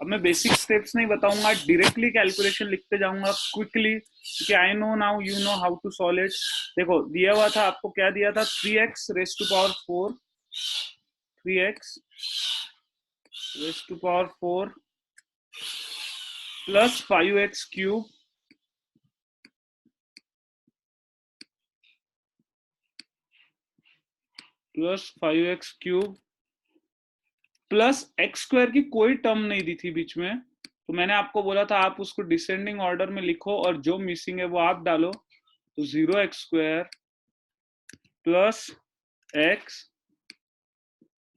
अब मैं basic steps नहीं बताऊंगा, डायरेक्टली कैलकुलेशन लिखते जाऊंगा क्विकली, क्योंकि I know now you know how to solve it. देखो दिया हुआ था आपको, क्या दिया था, 3x raise to power 4, 3x raise to power 4 plus 5x cube plus 5x cube plus x square की कोई टर्म नहीं दी थी बीच में, तो मैंने आपको बोला था आप उसको डिसेंडिंग ऑर्डर में लिखो और जो मिसिंग है वो आप डालो। तो 0x² प्लस एक्स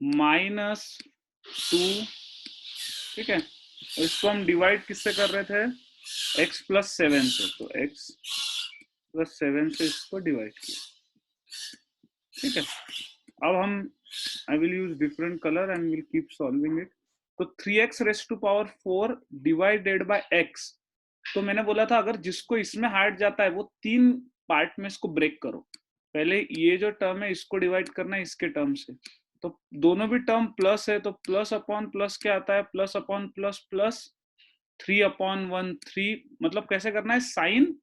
-2, ठीक है। और इसको हम डिवाइड किससे कर रहे थे, x + 7 से, तो x + 7 से इसको डिवाइड किया, ठीक है। अब हम I will use different colour and will keep solving it. तो 3x raise to power 4 divided by x, तो मैंने बोला था अगर जिसको इसमें हार्ट जाता है वो 3 पार्ट में इसको ब्रेक करो। पहले ये जो टर्म है इसको डिवाइड करना है इसके टर्म से, तो दोनों भी टर्म प्लस है, तो प्लस अपॉन प्लस क्या आता है, प्लस अपॉन प्लस प्लस 3/1 3, मतलब कैसे करना है, साइन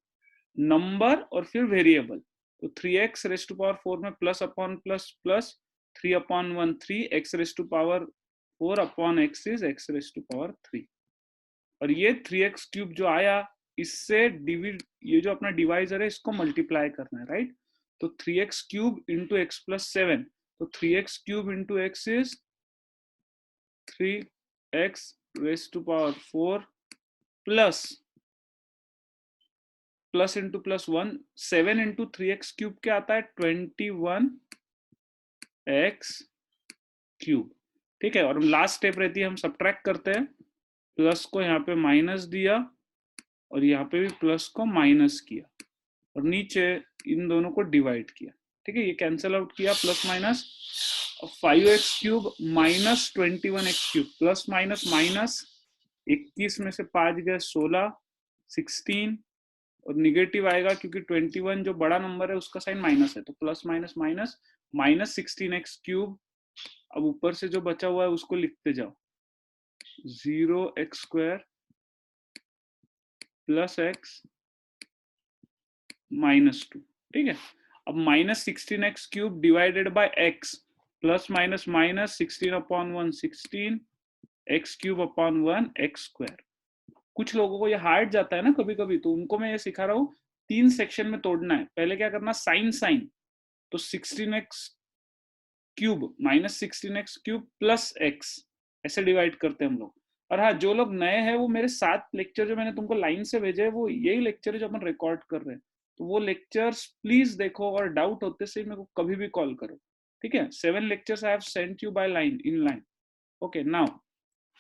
नंबर और फिर वेरिएबल। तो 3x रेस टू पावर 4 में plus upon plus plus 3/1 3, x raise to power 4 upon x is x raise to power 3, और ये 3x क्यूब जो आया इससे डिविड, ये जो अपना डिवाइजर है इसको मल्टीप्लाई करना है, राइट। तो 3x क्यूब इंटू एक्स + 7, तो 3x cube into x is 3x raise to power 4 plus plus into plus 1, 7 into 3x cube क्या आता है, 21x क्यूब, ठीक है। और लास्ट स्टेप रहती है हम सब्ट्रैक्ट करते हैं, प्लस को यहाँ पे माइनस दिया और यहाँ पे भी प्लस को माइनस किया और नीचे इन दोनों को डिवाइड किया, ठीक है। ये कैंसिल आउट किया, plus minus 5x cube minus 21x cube, plus minus minus 21 में से 5 गए 16, 16 और निगेटिव आएगा क्योंकि 21 जो बड़ा नंबर है उसका साइन माइनस है, तो plus minus minus minus 16x cube. अब ऊपर से जो बचा हुआ है उसको लिखते जाओ, 0x² प्लस x -2, ठीक है। अब -16x cube divided by x, plus minus minus 16/1 16, x cube upon 1 x²। कुछ लोगों को ये हार्ड जाता है ना कभी कभी, तो उनको मैं ये सिखा रहा हूँ 3 सेक्शन में तोड़ना है। पहले क्या करना, साइन साइन, तो 16x cube -16x cube plus x, ऐसे डिवाइड करते हैं हम लोग। और हाँ, जो लोग नए हैं वो मेरे 7 लेक्चर जो मैंने तुमको लाइन से भेजे हैं वो यही लेक्चर है जो अपन रिकॉर्ड कर रहे हैं, तो वो लेक्चर्स प्लीज देखो और डाउट होते से मेरे को कभी भी कॉल करो, ठीक है। 7 lectures I have sent you by line, in line, okay. Now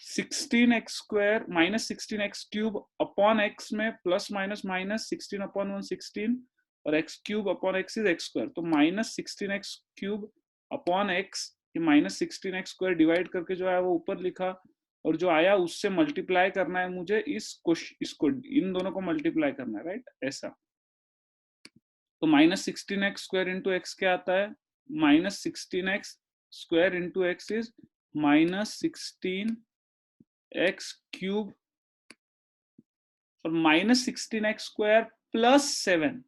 16x² -16x cube upon x में प्लस माइनस माइनस 16/1 16 और x cube upon x is x², तो -16x क्यूब अपॉन x, ये -16x² डिवाइड करके जो है वो ऊपर लिखा, और जो आया उससे मल्टीप्लाई करना है मुझे, इसको इन दोनों को मल्टीप्लाई करना है, राइट, ऐसा। तो -16x² इंटू एक्स क्या आता है, -16x² into x is -16x cube और -16x² प्लस 7,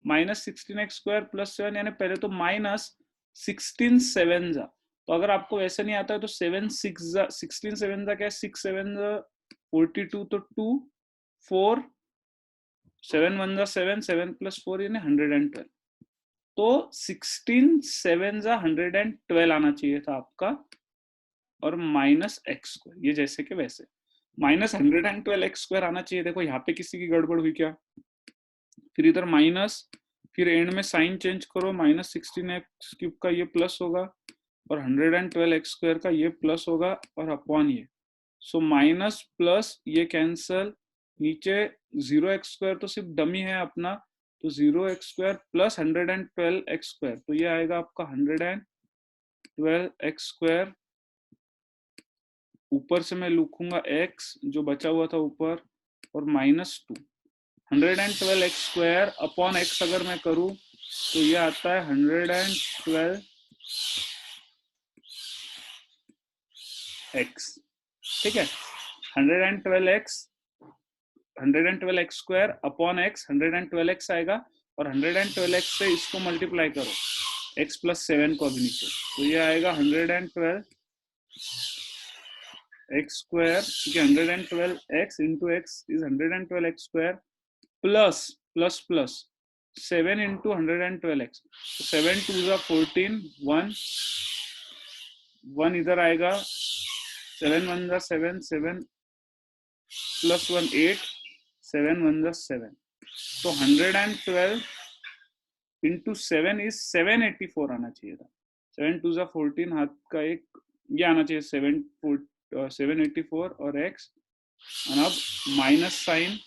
-16x² प्लस 7, यानी पहले तो -16 7 जा, तो अगर आपको वैसे नहीं आता है तो 7 6 जा, 16 7 जा क्या है, 6 7 जा 42, तो 2 4 7 1 जा 7, 7 + 4 यानी 112, तो 16 7 जा 112 आना चाहिए था आपका, और -x², ये जैसे कि वैसे -112x² आना चाहिए। देखो यहाँ पे किसी की गड़बड़ हुई क्या, फिर इधर माइनस, फिर एंड में साइन चेंज करो, -16x³ का ये प्लस होगा और 112x² का ये प्लस होगा और अपॉन ये, सो माइनस प्लस ये कैंसल, नीचे 0x² तो सिर्फ डमी है अपना, तो 0x² प्लस 112x², तो ये आएगा आपका 112x², ऊपर से मैं लिखूंगा x जो बचा हुआ था ऊपर, और -2, 112x² अपॉन x अगर मैं करूं तो ये आता है 112x, ठीक है। 112x 112x square upon x 112x आएगा, और 112x से इसको मल्टीप्लाई करो x प्लस 7 को भी नीचे, तो ये आएगा 112 x स्क्वायर, क्योंकि 112 x into x is 112 x square plus plus plus 7 into 112 x, 7 2 जा 14, 1 इधर आएगा, 7 1 जा 7, 7 प्लस 1 8, 7 1 जा 7, तो 112 इंटू 7 इज 784 आना चाहिए था, 7 2 जा 14, हाथ का एक ये आना चाहिए 784 और x, और अब माइनस साइन,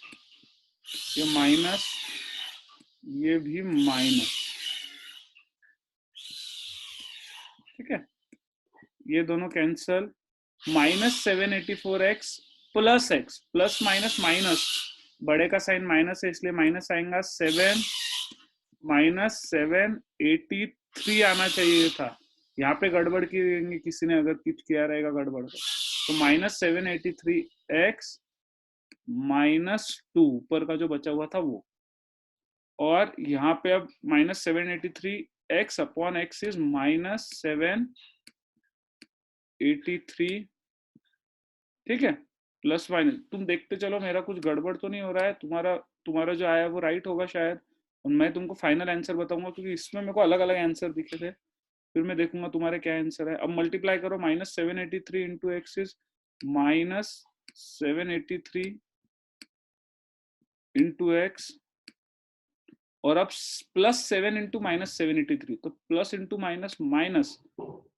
ये माइनस, ये भी माइनस, ठीक है, ये दोनों cancel, minus 784x plus x, plus minus minus, बड़े का साइन माइनस है इसलिए माइनस आएगा, 7 माइनस 783 आना चाहिए था, यहाँ पे गड़बड़ की किसी ने अगर कुछ किया रहेगा गड़बड़, तो माइनस 783x माइनस 2 ऊपर का जो बचा हुआ था वो, और यहाँ पे अब minus 783x upon x is minus 783, ठीक है, प्लस माइनस, तुम देखते चलो मेरा कुछ गड़बड़ तो नहीं हो रहा है, तुम्हारा जो आया वो राइट होगा शायद, और मैं तुमको फाइनल आंसर बताऊंगा, क्योंकि इसमें मेरे को अलग अलग आंसर दिखे थे, फिर मैं देखूंगा तुम्हारे क्या आंसर है। अब मल्टीप्लाई करो, minus 783 into x is minus 783 into x, और अब प्लस 7 इंटू माइनस 783, तो प्लस इंटू माइनस माइनस,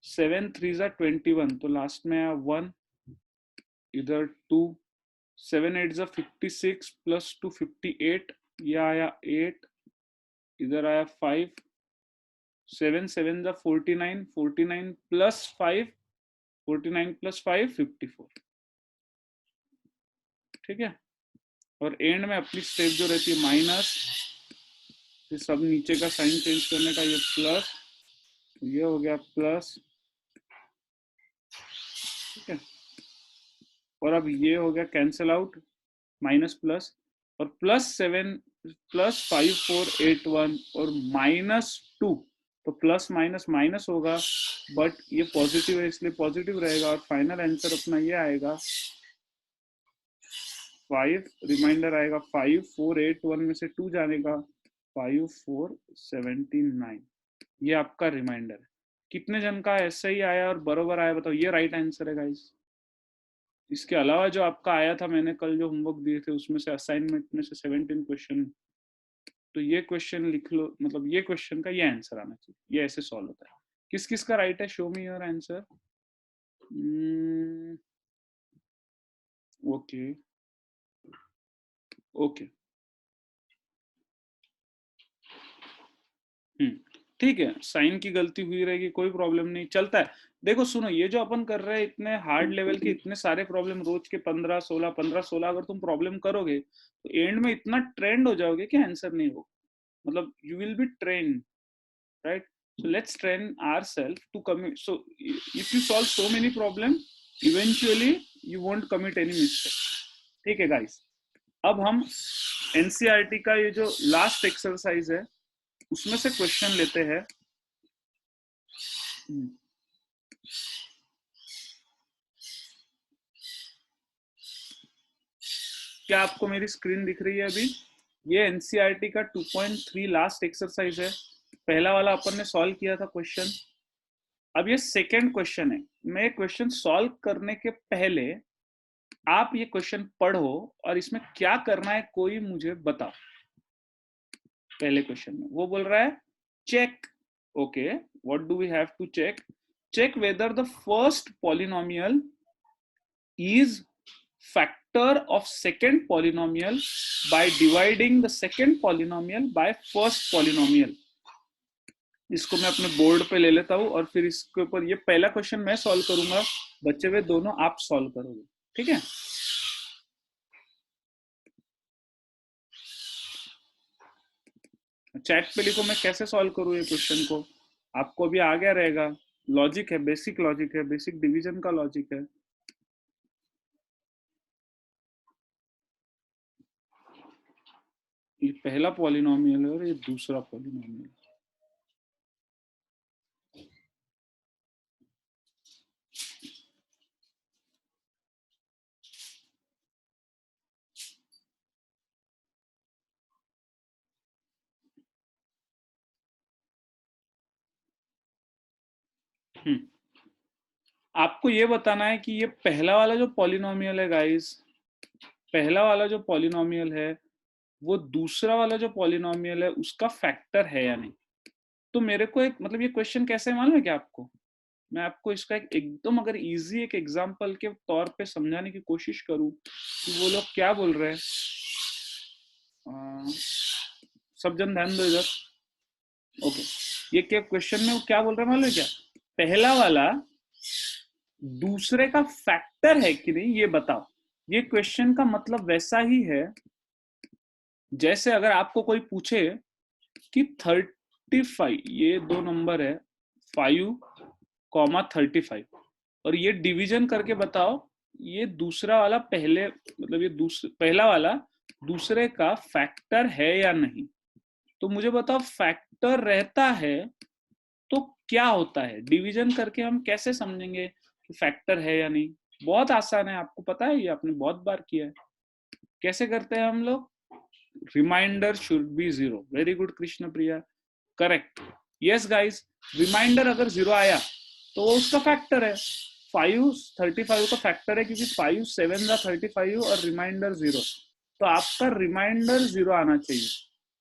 7 3 जा 21, तो लास्ट में आया 1, इधर 2, 7 8 जा 56 प्लस 2 58, ये आया 8, इधर आया 5, 7 7 जा 49, 49 प्लस 5, 49 प्लस 5 54, ठीक है, और एंड में अपनी स्टेप जो रहती है माइनस, सब नीचे का साइन चेंज करने का, ये प्लस, ये हो गया प्लस, ठीक है, और अब ये हो गया कैंसिल आउट, माइनस प्लस, और प्लस 7 प्लस 5481 और माइनस 2, तो प्लस माइनस माइनस होगा, बट ये पॉजिटिव है इसलिए पॉजिटिव रहेगा, और फाइनल आंसर अपना ये आएगा 5, रिमाइंडर आएगा 5481 में से 2 जानेगा 5479, ये आपका रिमाइंडर है। कितने जन का ऐसा ही आया और बरोबर आया बताओ, ये राइट आंसर है गाइस। इसके अलावा जो आपका आया था, मैंने कल जो होमवर्क दिए थे उसमें से असाइनमेंट में से 17 क्वेश्चन, तो ये क्वेश्चन लिख लो, मतलब ये क्वेश्चन का ये आंसर आना चाहिए, ये ऐसे सॉल्व होता है। किस किस का राइट है, show me your answer. Okay okay, ठीक है, साइन की गलती हुई रहेगी, कोई प्रॉब्लम नहीं, चलता है। देखो सुनो, ये जो अपन कर रहे हैं इतने हार्ड लेवल के इतने सारे प्रॉब्लम, रोज के 15 16 अगर तुम प्रॉब्लम करोगे तो एंड में इतना ट्रेंड हो जाओगे कि आंसर नहीं हो, मतलब you will be train, right, so let's train ourselves to commit, so if you solve so many problem eventually you won't commit any mistake, ठीक है गाइस। अब हम एनसीईआरटी का ये जो लास्ट एक्सरसाइज है उसमें से क्वेश्चन लेते हैं। क्या आपको मेरी स्क्रीन दिख रही है अभी? ये एनसीईआरटी का 2.3 लास्ट एक्सरसाइज है, पहला वाला अपन ने सॉल्व किया था क्वेश्चन, अब ये सेकेंड क्वेश्चन है। मैं क्वेश्चन सॉल्व करने के पहले आप ये क्वेश्चन पढ़ो और इसमें क्या करना है कोई मुझे बताओ। पहले क्वेश्चन में वो बोल रहा है check, okay, what do we have to check, check whether the first polynomial is factor of second polynomial by dividing the second polynomial by first polynomial। इसको मैं अपने बोर्ड पे ले लेता हूं और फिर इसके ऊपर ये पहला क्वेश्चन मैं सॉल्व करूंगा, बच्चे हुए दोनों आप सॉल्व करोगे, ठीक है। चैट पे लिखो मैं कैसे सॉल्व करूं ये क्वेश्चन को, आपको भी आ गया रहेगा। लॉजिक है, बेसिक लॉजिक है, बेसिक डिवीजन का लॉजिक है। ये पहला पॉलिनोमियल है और ये दूसरा पॉलिनोमियल। आपको ये बताना है कि ये पहला वाला जो पॉलिनोमियल है गाइस, पहला वाला जो पॉलिनोमियल है वो दूसरा वाला जो पॉलिनोमियल है उसका फैक्टर है या नहीं। तो मेरे को एक मतलब ये क्वेश्चन कैसे है मालूम है क्या आपको? मैं आपको इसका एक एकदम अगर इजी एक एग्जांपल के तौर पे समझाने की कोशिश करूं कि वो लोग क्या बोल रहे हैं। सब जन ध्यान दो इधर। ओके, ये क्या क्वेश्चन में वो क्या बोल रहे हैं मालूम है क्या? पहला वाला दूसरे का फैक्टर है कि नहीं ये बताओ। ये क्वेश्चन का मतलब वैसा ही है जैसे अगर आपको कोई पूछे कि 35, ये दो नंबर है 5,35 और ये डिवीजन करके बताओ ये दूसरा वाला पहले मतलब ये पहला वाला दूसरे का फैक्टर है या नहीं। तो मुझे बताओ फैक्टर रहता है तो क्या होता है, डिवीजन करके हम कैसे समझेंगे कि फैक्टर है या नहीं। बहुत आसान है, आपको पता है, ये आपने बहुत बार किया है। कैसे करते हैं हम लोग? Remainder should be zero. Very good Krishna Priya, correct. Yes guys, remainder अगर जीरो आया तो वो उसका फैक्टर है। 535 का फैक्टर है क्योंकि 5 7 का 35 और रिमाइंडर जीरो। तो आपका रिमाइंडर जीरो आना चाहिए।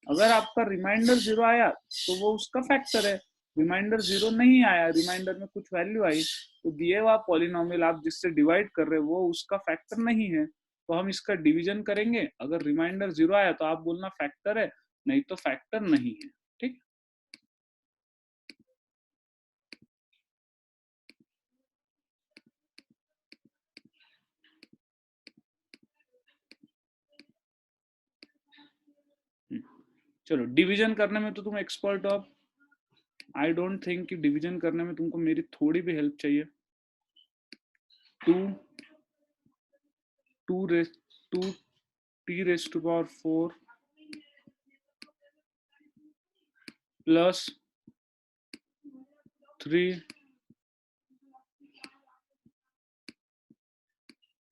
अगर आपका रिमाइंडर जीरो आया तो वो उसका फैक्टर है। रिमाइंडर जीरो नहीं आया, रिमाइंडर में कुछ वैल्यू आई, तो दिए हुआ पॉलिनोमियल आप जिससे डिवाइड कर रहे हो वो उसका फैक्टर नहीं है। तो हम इसका डिवीजन करेंगे, अगर रिमाइंडर जीरो आया तो आप बोलना फैक्टर है, नहीं तो फैक्टर नहीं है। ठीक। चलो, डिवीजन करने में तो तुम एक्सपर्ट हो। आई डोंट थिंक कि डिवीजन करने में तुमको मेरी थोड़ी भी हेल्प चाहिए। Two to raise to t raise to power 4 plus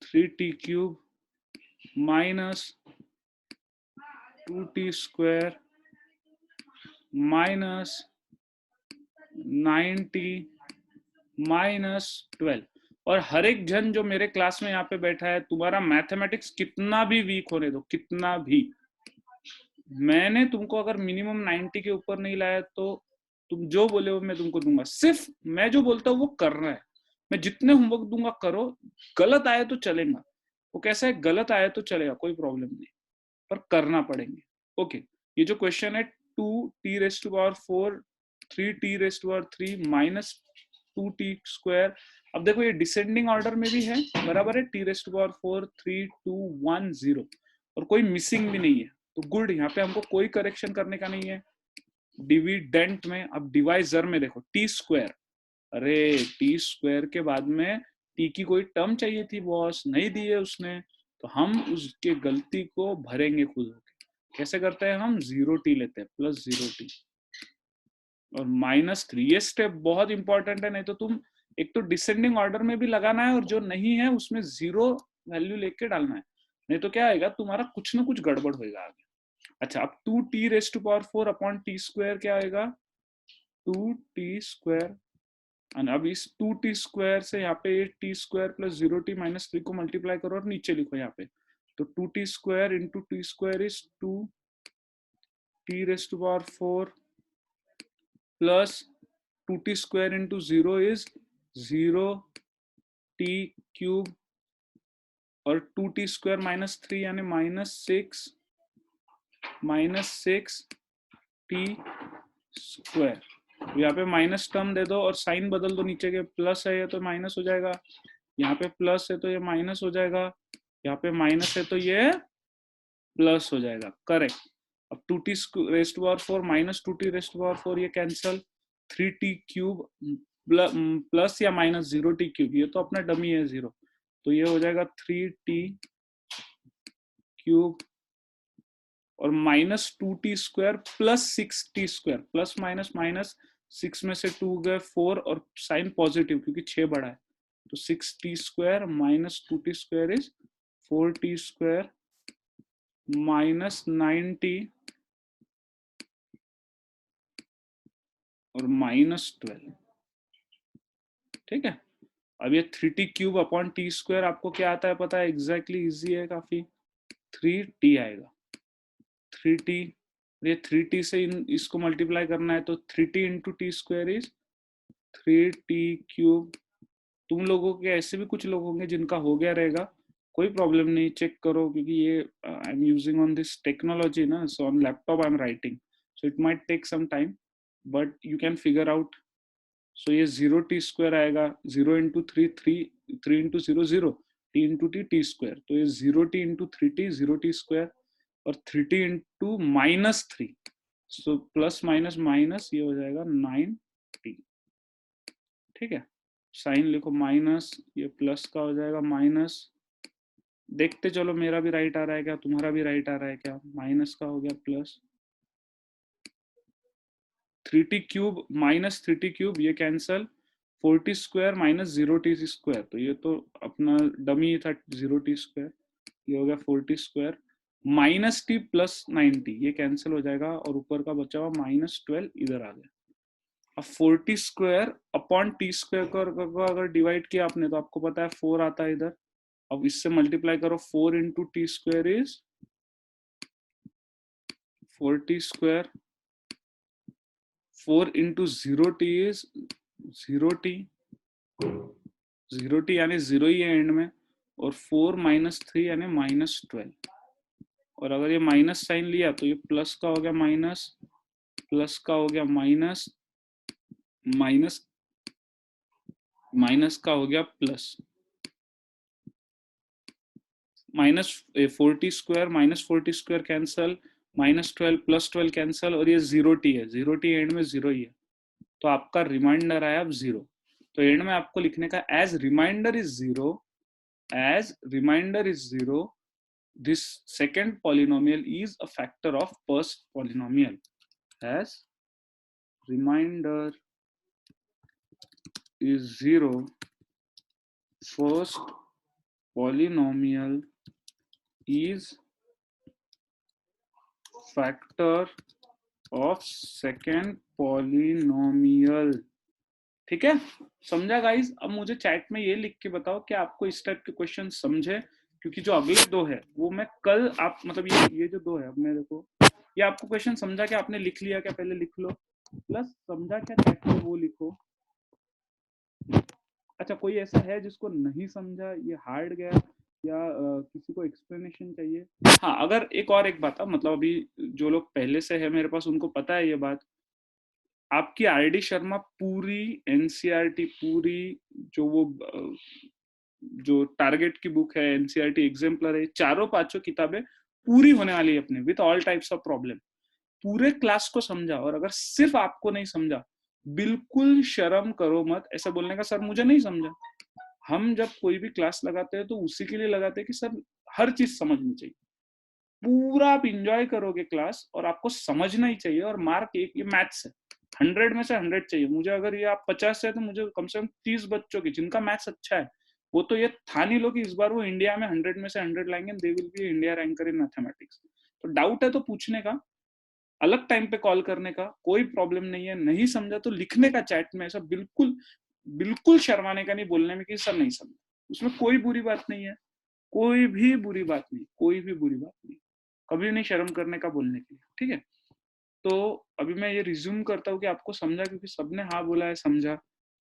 3 cube minus 2t² minus 90 minus 12। और हर एक जन जो मेरे क्लास में यहाँ पे बैठा है, तुम्हारा मैथमेटिक्स कितना भी वीक होने दो, कितना भी, मैंने तुमको अगर मिनिमम 90 के ऊपर नहीं लाया तो तुम जो बोले वो मैं तुमको दूंगा। सिर्फ मैं जो बोलता हूँ वो करना है। मैं जितने होमवर्क दूंगा करो, गलत आए तो चलेगा। वो कैसा है, गलत आए तो चलेगा, कोई प्रॉब्लम नहीं, पर करना पड़ेंगे। ओके, ये जो क्वेश्चन है 2t⁴ 3t⁴ माइनस 2t²। अब देखो ये डिसेंडिंग ऑर्डर में भी है, बराबर है, t⁴ 3 2 1 0 और कोई मिसिंग भी नहीं है। तो गुड, यहाँ पे हमको कोई करेक्शन करने का नहीं है। डिविडेंट में, अब डिवाइजर में देखो t², अरे t² के बाद में t की कोई टर्म चाहिए थी बॉस, नहीं दी है उसने, तो हम उसके गलती को भरेंगे खुद होके। कैसे करते हैं हम? 0t लेते हैं, प्लस 0t और -3। ये स्टेप बहुत इंपॉर्टेंट है, नहीं तो तुम एक तो डिसेंडिंग ऑर्डर में भी लगाना है और जो नहीं है उसमें 0 वैल्यू लेके डालना है, नहीं तो क्या आएगा तुम्हारा, कुछ ना कुछ गड़बड़ होएगा आगे। अच्छा, अब 2t⁴ अपॉन t² क्या आएगा? 2t²। अब इस 2t² से यहाँ पे t² प्लस 0t माइनस 3 को मल्टीप्लाई करो और नीचे लिखो यहाँ पे। तो 2t² into t² is 2t⁴ plus 2t² into 0 is 0t³ और 2t² माइनस 3 यानी -6t²। यहाँ पे माइनस टर्म दे दो और साइन बदल दो, नीचे के प्लस है ये तो माइनस हो जाएगा, यहाँ पे प्लस है तो ये माइनस हो जाएगा, यहाँ पे माइनस है तो ये प्लस हो जाएगा। करेक्ट। अब 2t⁴ माइनस 2t⁴ ये कैंसल, 3t³ प्लस या माइनस 0t³, ये तो अपना डमी है 0, तो ये हो जाएगा 3t³ और -2t² plus 6t², plus minus minus, 6 में से 2 गए 4 और साइन पॉजिटिव क्योंकि 6 बड़ा है, तो 6t² minus 2t² is 4t² minus 9t और -12। ठीक है, अब ये 3t³ अपॉन t² आपको क्या आता है पता है? एग्जैक्टली इजी है काफी, 3t आएगा। 3t, ये 3t से इसको मल्टीप्लाई करना है तो 3t इंटू टी² इज 3t³। तुम लोगों के ऐसे भी कुछ लोग होंगे जिनका हो गया रहेगा, कोई प्रॉब्लम नहीं, चेक करो, क्योंकि ये I am using on this technology ना, so on laptop I am writing, so it might take some time but you can figure out. So ये 0t² आएगा, 0 into 3, 3 into 0 0, t into T तो ये 0t into 3t 0t² और 3t into -3, so plus minus minus ये हो जाएगा 9t। ठीक है, साइन लिखो माइनस, ये प्लस का हो जाएगा माइनस, देखते चलो मेरा भी राइट आ रहा है क्या, तुम्हारा भी राइट आ रहा है क्या, माइनस का हो गया प्लस 3t³ माइनस 3t³ ये कैंसल, 4t² माइनस 0t², तो ये तो अपना डमी था 0t², ये हो गया 4t² minus t plus 9t, ये कैंसिल हो जाएगा और ऊपर का बचा हुआ -12 इधर आ गया। अब 40² अपॉन t² को अगर डिवाइड किया आपने तो आपको पता है 4 आता है इधर, अब इससे मल्टीप्लाई करो, 4 into t² is 4t², 4 into 0t is 0t, 0t यानी 0 ही है एंड में, और 4 माइनस 3 यानी -12, और अगर ये माइनस साइन लिया तो ये प्लस का हो गया माइनस, प्लस का हो गया माइनस, माइनस माइनस का हो गया plus, -40² minus 40² cancel, -12 plus 12 cancel, और ये 0t है, 0t एंड में 0 ही है, तो आपका रिमाइंडर आया अब 0। तो एंड में आपको लिखने का as remainder is 0, as remainder is 0, this second polynomial is a factor of first polynomial, as remainder is 0, first polynomial is factor of second polynomial। ठीक है, समझा गाइस? अब मुझे चैट में ये लिख के बताओ कि आपको इस टाइप के क्वेश्चन समझे, क्योंकि जो अगले दो है वो मैं कल आप मतलब ये जो दो है, अब मैं देखो ये आपको क्वेश्चन समझा क्या, आपने लिख लिया क्या, पहले लिख लो, प्लस समझा क्या चैट में वो लिखो। अच्छा, कोई ऐसा है जिसको नहीं समझा, ये हार्ड गया, या किसी को एक्सप्लेनेशन चाहिए? हाँ, अगर एक बात है, मतलब अभी जो लोग पहले से है मेरे पास उनको पता है ये बात, आपकी आरडी शर्मा पूरी एनसीईआरटी, पूरी जो वो जो टारगेट की बुक है, एनसीईआरटी एग्जाम्पलर है, चारों पांचों किताबें पूरी होने वाली है अपने, with all types of problem, पूरे क्लास को समझा। और अगर सिर्फ आपको नहीं समझा, बिल्कुल शर्म करो मत ऐसा बोलने का, सर मुझे नहीं समझा। हम जब कोई भी क्लास लगाते हैं तो उसी के लिए लगाते हैं कि सर हर चीज समझनी चाहिए, पूरा आप इंजॉय करोगे क्लास और आपको समझना ही चाहिए, और मार्क एक, ये मैथ्स है, 100 में से 100 चाहिए मुझे। अगर ये आप 50 से है तो मुझे कम से कम 30 बच्चों की जिनका मैथ्स अच्छा है, वो तो ये था नहीं लो कि इस बार वो इंडिया में 100 में से 100 लाएंगे, they will be India ranker in mathematics. तो डाउट है तो पूछने का, अलग टाइम पे कॉल करने का, कोई प्रॉब्लम नहीं है। नहीं समझा तो लिखने का चैट में, ऐसा बिल्कुल बिल्कुल शर्माने का नहीं बोलने में कि सर नहीं समझा, उसमें कोई बुरी बात नहीं है, कोई भी बुरी बात नहीं, कोई भी बुरी बात नहीं, कभी नहीं शर्म करने का बोलने के लिए। ठीक है, तो अभी मैं ये रिज्यूम करता हूँ कि आपको समझा, क्योंकि सबने हाँ बोला है समझा,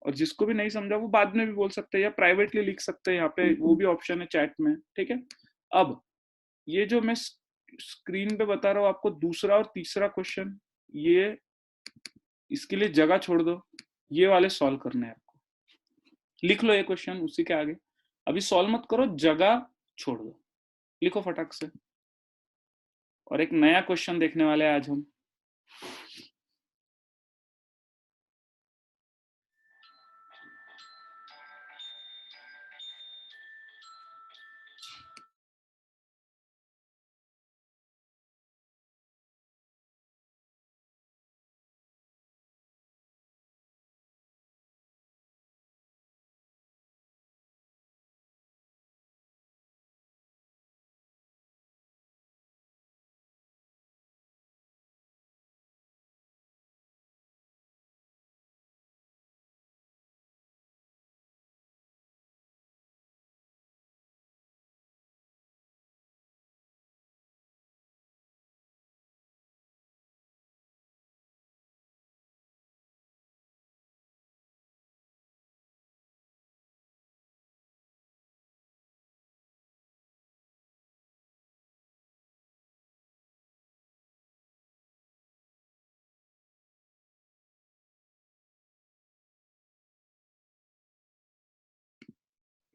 और जिसको भी नहीं समझा वो बाद में भी बोल सकते हैं या प्राइवेटली लिख सकते हैं, यहाँ पे वो भी ऑप्शन है चैट में। ठीक है, अब ये जो मैं स्क्रीन पे बता रहा हूँ आपको, दूसरा और तीसरा क्वेश्चन, ये इसके लिए जगह छोड़ दो, ये वाले सॉल्व करने हैं आपको, लिख लो ये क्वेश्चन उसी के आगे, अभी सॉल्व मत करो, जगह छोड़ दो, लिखो फटाक से। और एक नया क्वेश्चन देखने वाले हैं आज हम।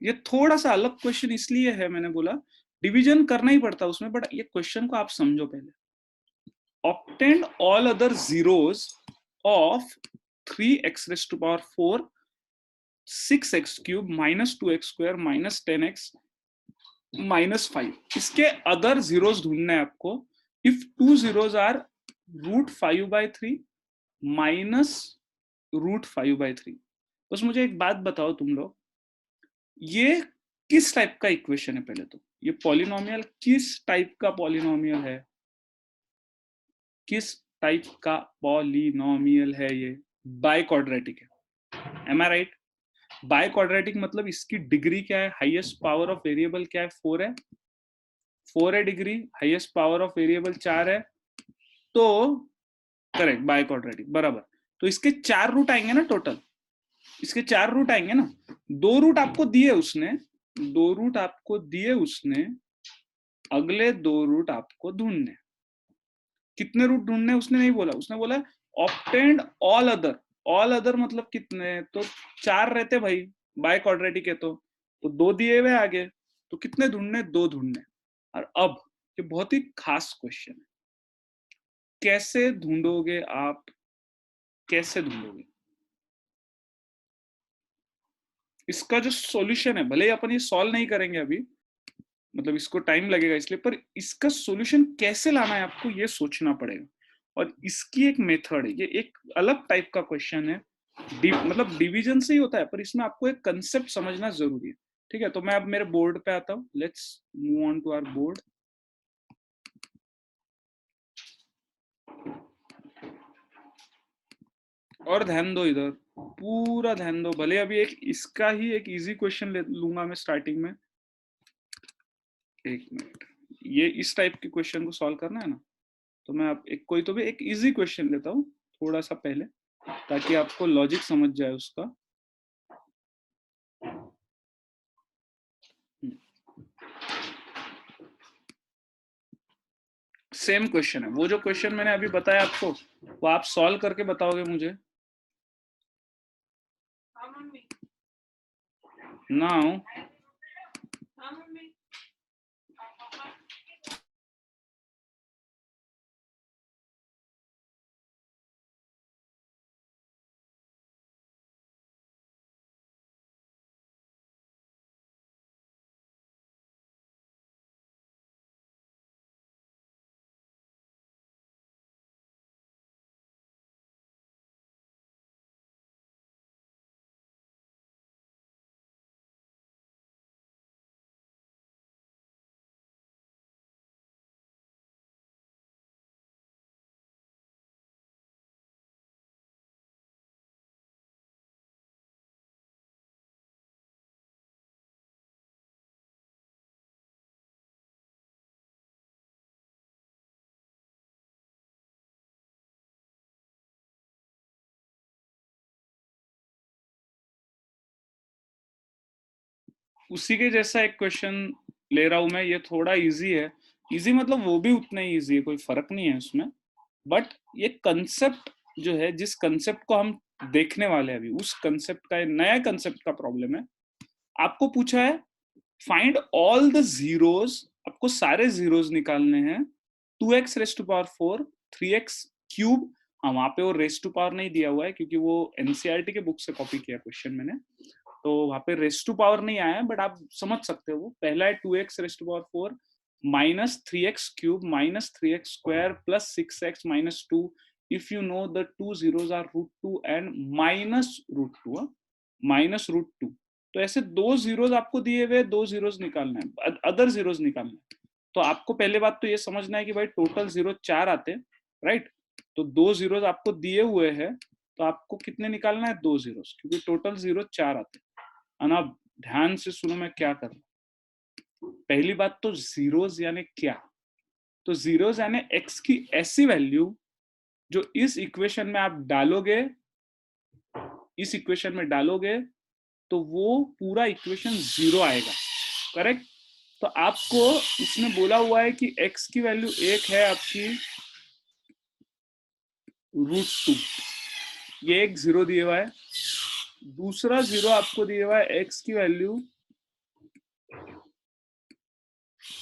ये थोड़ा सा अलग क्वेश्चन इसलिए है, मैंने बोला डिवीजन करना ही पड़ता उसमें, बट ये क्वेश्चन को आप समझो पहले। obtained all other zeros of 3x raised to power 4 6x cube minus 2x square minus 10x minus 5, इसके अदर जीरोस ढूंढने हैं आपको। If two zeros are √5/3 minus √5/3। बस मुझे एक बात बताओ तुम लोग, ये किस टाइप का इक्वेशन है? पहले तो ये पॉलिनोमियल किस टाइप का पॉलिनोमियल है? किस टाइप का पॉलिनोमियल है ये? बाय क्वाड्रेटिक है, am I right? Biquadratic मतलब इसकी डिग्री क्या है? हाईएस्ट पावर ऑफ वेरिएबल क्या है? 4 है, 4 है degree, highest power of variable 4 है, तो करेक्ट बाय क्वाड्रेटिक बराबर। तो इसके 4 रूट आएंगे ना टोटल, इसके 4 रूट आएंगे ना। 2 रूट आपको दिए उसने, 2 रूट आपको दिए उसने, अगले 2 रूट आपको ढूंढने। कितने रूट ढूंढने उसने नहीं बोला, उसने बोला obtained all other. All other मतलब कितने? तो 4 रहते भाई, बाय क्वाड्रेटिक है तो 2 दिए हुए आगे, तो कितने ढूंढने? 2 ढूंढने। और अब ये बहुत ही खास क्वेश्चन है, कैसे ढूंढोगे आप? कैसे ढूंढोगे इसका जो सॉल्यूशन है? भले ही अपन ये सॉल्व नहीं करेंगे अभी, मतलब इसको टाइम लगेगा इसलिए, पर इसका सॉल्यूशन कैसे लाना है आपको ये सोचना पड़ेगा। और इसकी एक मेथड है, ये एक अलग टाइप का क्वेश्चन है, मतलब डिवीजन से ही होता है, पर इसमें आपको एक कंसेप्ट समझना जरूरी है। ठीक है, तो मैं अब मेरे बोर्ड पे आता हूँ, let's move on to our board. और ध्यान दो इधर, पूरा ध्यान दो। भले अभी एक इसका ही एक इजी क्वेश्चन ले लूंगा मैं स्टार्टिंग में, एक मिनट। ये इस टाइप के क्वेश्चन को सॉल्व करना है ना, तो मैं आप एक कोई तो भी एक इजी क्वेश्चन लेता हूँ थोड़ा सा पहले, ताकि आपको लॉजिक समझ जाए उसका। सेम क्वेश्चन है, वो जो क्वेश्चन मैंने अभी बताया आपको, वो आप सॉल्व करके बताओगे मुझे। नाउ उसी के जैसा एक क्वेश्चन ले रहा हूं मैं, ये थोड़ा इजी है। इजी मतलब वो भी उतना ही इजी है, कोई फर्क नहीं है उसमें, बट ये कंसेप्ट जो है, जिस कंसेप्ट को हम देखने वाले हैं अभी, उस कंसेप्ट का नया कंसेप्ट का प्रॉब्लम है। आपको पूछा है फाइंड ऑल द जीरोस, आपको सारे जीरोस निकालने हैं। 2x raise to power 4 3x cube, हाँ वहां पे वो रेस टू पावर नहीं दिया हुआ है क्योंकि वो एनसीईआरटी के बुक से कॉपी किया क्वेश्चन मैंने, तो वहां पे रेस टू पावर नहीं आया है, बट आप समझ सकते हो। पहला है 2x raise to power 4 minus 3x cube minus 3x square plus 6x minus 2 if you know the two zeros are √2 and minus √2, minus √2। तो ऐसे 2 जीरोस आपको दिए हुए, 2 जीरोस निकालना है, अदर जीरोस निकालना है। तो आपको पहले बात तो ये समझना है कि भाई टोटल जीरो 4 आते हैं, राइट? तो 2 जीरोस आपको दिए हुए हैं, तो आपको कितने निकालना है? 2 जीरोस, क्योंकि टोटल जीरो 4 आते हैं। और अब ध्यान से सुनो मैं क्या कर रहा हूं। पहली बात तो जीरोस यानी क्या? तो जीरोस यानी एक्स की ऐसी वैल्यू जो इस इक्वेशन में आप डालोगे, इस इक्वेशन में डालोगे तो वो पूरा इक्वेशन जीरो आएगा, करेक्ट? तो आपको इसमें बोला हुआ है कि x की वैल्यू 1 है आपकी √2, ये एक जीरो दिया हुआ है। दूसरा जीरो आपको दिया हुआ है x की वैल्यू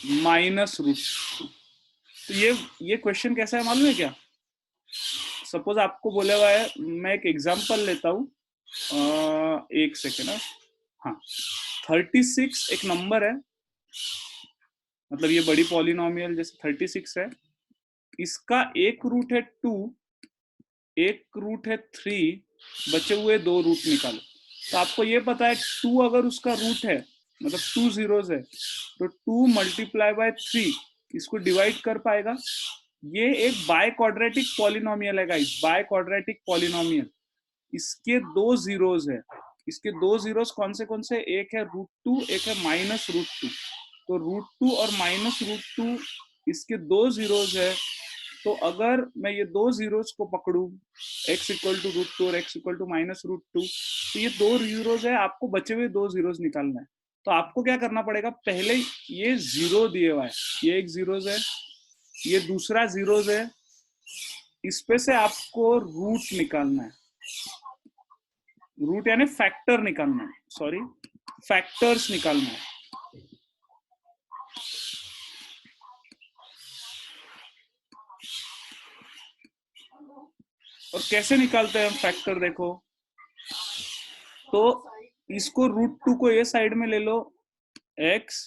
माइनस रूट टू। तो ये क्वेश्चन कैसा है मालूम है क्या? सपोज आपको बोला हुआ है, मैं एक एग्जांपल लेता हूँ, एक सेकेंड। हाँ, 36 एक नंबर है, मतलब ये बड़ी पॉलिनोमियल जैसे 36 है, इसका एक रूट है 2, एक रूट है 3, बचे हुए 2 रूट निकालो। तो आपको ये पता है 2 अगर उसका रूट है, मतलब 2 जीरोस है, तो 2 मल्टीप्लाई बाय 3 इसको डिवाइड कर पाएगा। ये एक बाय क्वाड्रेटिक पॉलिनोमियल है गाइस, बाय क्वाड्रेटिक पॉलिनोमियल। इसके 2 जीरोस है, इसके 2 जीरोस कौन से, एक है रूट 2, एक है माइनस रूट 2। तो रूट 2 और माइनस रूट 2 इसके 2 जीरोस है। तो अगर मैं ये 2 जीरोस को पकड़ू, x इक्वल टू रूट 2 और x equal to minus root 2, तो ये 2 जीरोस है, आपको बचे हुए 2 जीरोस निकालना है। तो आपको क्या करना पड़ेगा, पहले ये जीरो दिए हुआ है, ये एक जीरोस है, ये दूसरा जीरोस है, इस पे से आपको रूट निकालना है। रूट यानी फैक्टर निकालना है, सॉरी, फैक्टर्स निकालना है। और कैसे निकालते हैं हम फैक्टर, देखो तो इसको रूट 2 को ये साइड में ले लो, x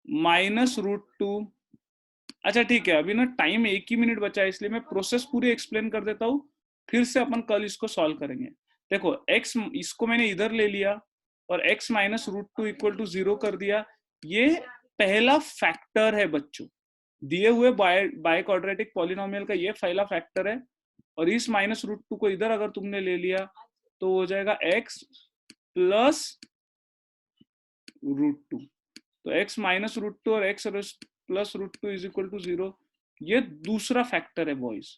माइनस रूट 2। अच्छा ठीक है, अभी ना टाइम 1 ही मिनट बचा है, इसलिए मैं प्रोसेस पूरी एक्सप्लेन कर देता हूँ, फिर से अपन कल इसको सॉल्व करेंगे। देखो x इसको मैंने इधर ले लिया और x minus root 2 equal to 0 कर दिया। ये पहला फैक्टर है बच्चों, दिए हुए बाय क्वाड्रेटिक पॉलिनोमियल का ये पहला फैक्टर है। और इस माइनस रूट 2 को इधर अगर तुमने ले लिया तो हो जाएगा x प्लस रूट 2। तो x माइनस रूट 2 और x plus root 2 is equal to 0। ये दूसरा फैक्टर है बॉयज।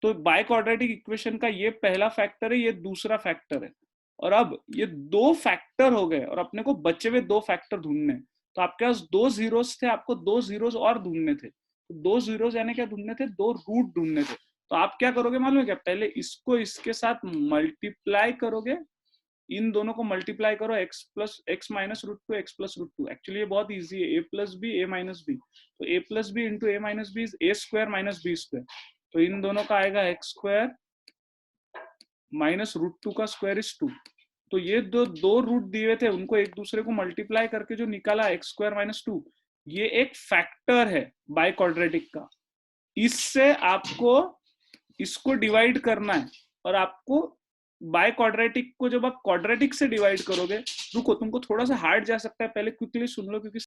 तो बाय क्वाड्रेटिक इक्वेशन का ये पहला फैक्टर है, ये दूसरा फैक्टर है। और अब ये 2 फैक्टर हो गए और अपने को बचे हुए 2 फैक्टर ढूंढने। तो आपके पास 2 जीरोस थे, आपको 2 जीरोस और ढूंढने थे। तो 2 जीरोस यानी क्या ढूंढने थे, 2 रूट ढूंढने थे। तो आप क्या करोगे मालूम है क्या, पहले इसको इसके साथ मल्टीप्लाई करोगे, इन दोनों को मल्टीप्लाई करो, x plus x minus root 2, x plus root 2। Actually ये बहुत इजी है, a plus B A minus B. तो a plus B into A minus B is A square minus B square. तो इन दोनों का आएगा एक्स स्क्वायर माइनस रूट 2 का स्क्वायर इज 2। तो ये दो रूट दिए थे, उनको एक दूसरे को मल्टीप्लाई करके जो निकाला एक्स स्क्वायर माइनस 2, ये एक फैक्टर है बाय क्वाड्रेटिक का। इससे आपको इसको डिवाइड करना है। और आपको बाय क्वाड्रेटिक को जब आप क्वाड्रेटिक से डिवाइड करोगे, रुको तुमको थोड़ा सा हार्ड जा सकता है, पहले क्विकली सुन लो क्योंकि